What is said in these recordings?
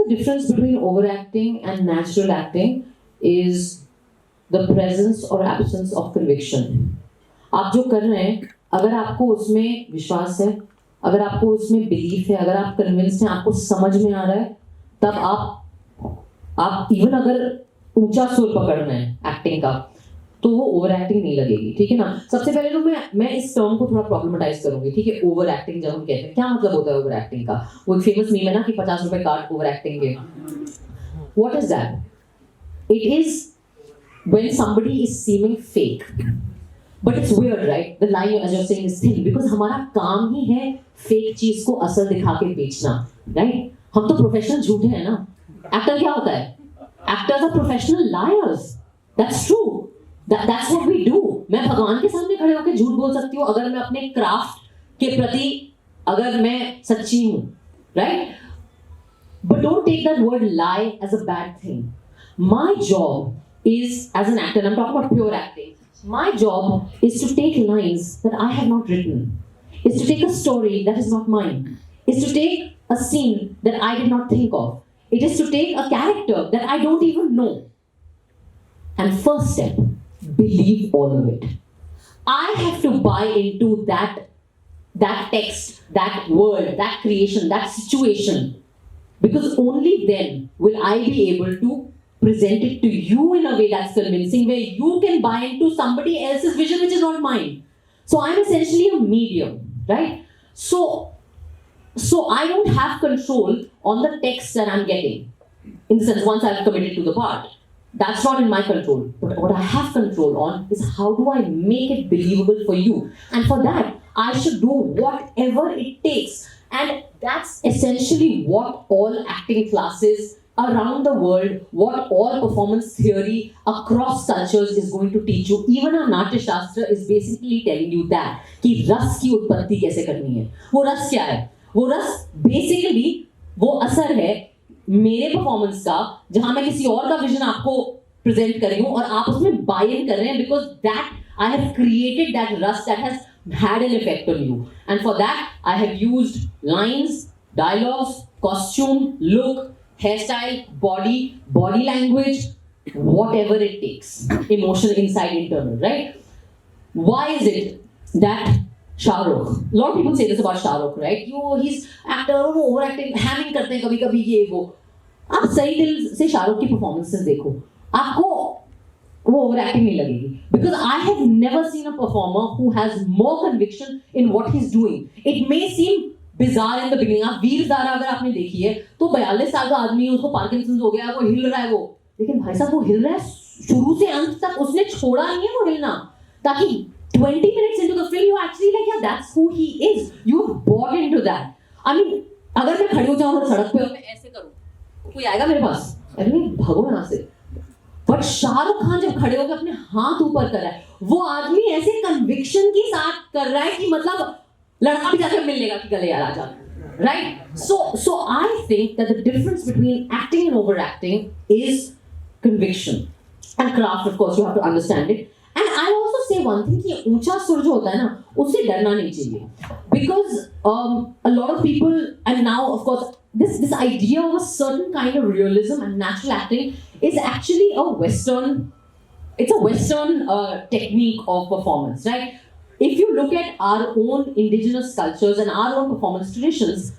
the difference between overacting and natural acting is the presence or absence of conviction. आप जो कर रहे हैं, अगर आपको उसमें विश्वास है, अगर आपको उसमें बिलीफ है, अगर आप कन्विंस्ड हैं, आपको समझ में आ रहा है, तब आप इवन अगर ऊंचा सुर पकड़ रहे हैं एक्टिंग का, तो वो ओवर एक्टिंग नहीं लगेगी, ठीक है ना। सबसे पहले तो मैं इस टर्म को थोड़ा प्रॉब्लमाटाइज करूंगी, ठीक है। ओवर एक्टिंग जब हम कहते हैं, क्या मतलब होता है ओवर एक्टिंग का? वो एक फेमस मीम है ना कि 50 रुपए काट ओवर एक्टिंग के। What is that? It is when somebody is seeming fake, but it's weird, right? The line as you're saying is thin because हमारा काम ही है fake चीज को असल दिखा के बेचना, right? हम तो प्रोफेशनल झूठे हैं ना। एक्टर क्या होता है? Actors are professional liars. That's true. That's what we do. मैं भगवान के सामने खड़े होकर झूठ बोल सकती हूँ अगर मैं अपने क्राफ्ट के प्रति अगर मैं सच्ची हूँ, right? But don't take that word lie as a bad thing. My job is, as an actor, and I'm talking about pure acting, my job is to take lines that I have not written, is to take a story that is not mine, is to take a scene that I did not think of, it is to take a character that I don't even know, and first step, believe all of it. I have to buy into that text, that world, that creation, that situation, because only then will I be able to present it to you in a way that's convincing, where you can buy into somebody else's vision which is not mine. So I'm essentially a medium, right? So I don't have control on the text that I'm getting. In the sense, once I've committed to the part, that's not in my control. But what I have control on is how do I make it believable for you? And for that, I should do whatever it takes. And that's essentially what all acting classes around the world, what all performance theory across cultures is going to teach you. Even our Natya Shastra is basically telling you that कि रस की उत्पत्ति कैसे करनी है। वो रस क्या है? वो रस basically वो असर है मेरे परफॉर्मेंस का, जहां मैं किसी और का विजन आपको प्रेजेंट कर रही हूँ और आप उसमें बाय इन कर रहे हैं, because that I have created that rust that has had an effect on you. And for that I have used lines, dialogues, costume, look, hairstyle, body language, whatever it takes, emotional, inside, internal, right? Why is it that Shah Rukh, a lot of people say this about Shah Rukh, right? He's actor, overacting, hamming करते हैं कभी-कभी ये वो। आप सही दिल से शाहरुख की performances देखो, आपको वो overacting नहीं लगेगी, because I have never seen a performer who has more conviction in what he's doing. It may seem bizarre in the beginning. आप वीर ज़ारा अगर आपने देखी है तो 42 साल का आदमी, उसको पार्किंसंस हो गया, वो हिल रहा है वो, लेकिन भाई साहब वो हिल रहा है शुरू से अंत तक, उसने छोड़ा नहीं है वो हिलना, ताकि 20 minutes into the film you actually like, yeah, that's who he is. You bought into that. I mean, अगर मैं खड़ी हो जाऊँ और सड़क पे और मैं ऐसे करूँ, कोई आएगा मेरे पास? अरे नहीं, भागो यहाँ से। बट शाहरुख खान जब खड़े होकर अपने हाथ ऊपर कर रहा है, वो आदमी ऐसे कन्विक्शन के साथ कर रहा है कि मतलब लड़का भी जाकर मिल लेगा कि गले यार आ जा, right? So I think that the difference between acting and overacting is conviction and craft. Of course, you have to understand it. And I also say one thing कि ऊंचा सुर जो होता है ना, उससे डरना नहीं चाहिए, because a lot of people, and now of course this idea of a certain kind of realism and natural acting is actually a Western technique of performance, right? If you look at our own indigenous cultures and our own performance traditions,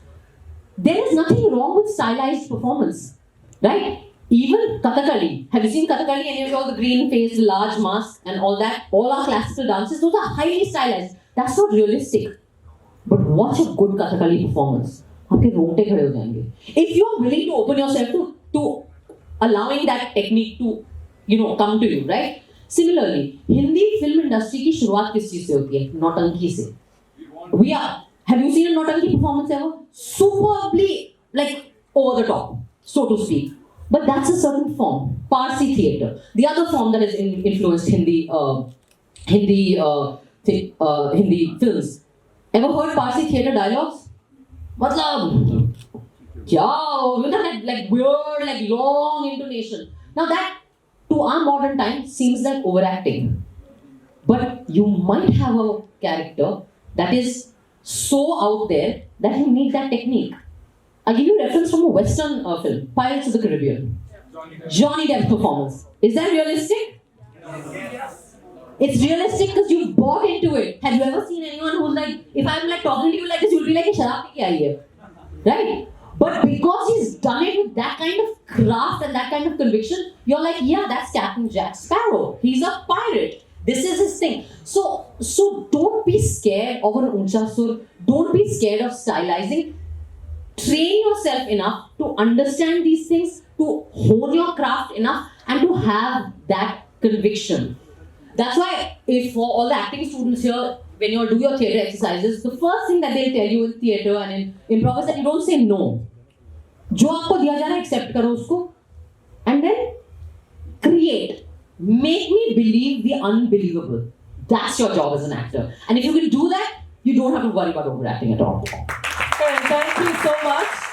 there is nothing wrong with stylized performance, right? Even Kathakali. Have you seen Kathakali? Any of you all, the green face, large mask and all that? All our classical dances, those are highly stylized. That's not realistic. But watch a good Kathakali performance. आपके रोंगटे खड़े हो जाएंगे. If you are willing to open yourself to allowing that technique to come to you, right? Similarly, Hindi film industry की शुरुआत किस चीज से होती है? नौटंकी से. Have you seen a Nautanki performance ever? Superbly, like, over the top, so to speak. But that's a certain form, Parsi theatre. The other form that has influenced Hindi films. Ever heard Parsi theatre dialogues? Matlab, kya? You know that like weird, like long intonation. Now that, to our modern time, seems like overacting. But you might have a character that is so out there that you need that technique. I'll give you a reference from a Western film, Pirates of the Caribbean. Johnny Depp's performance. Is that realistic? It's realistic because you've bought into it. Have you ever seen anyone who's like, if I'm like talking to you like this, you'll be like, "Sharab ki aayi hai?" Right? But because he's done it with that kind of craft and that kind of conviction, you're like, yeah, that's Captain Jack Sparrow. He's a pirate. This is his thing. So don't be scared of an uncha sur. Don't be scared of stylizing. Train yourself enough to understand these things, to hone your craft enough, and to have that conviction. That's why, if for all the acting students here, when you do your theatre exercises, the first thing that they'll tell you in theatre and in improv is that you don't say no. जो आपको दिया जा रहा है, accept करो उसको, and then create. Make me believe the unbelievable. That's your job as an actor. And if you can do that, you don't have to worry about overacting at all. Thank you so much.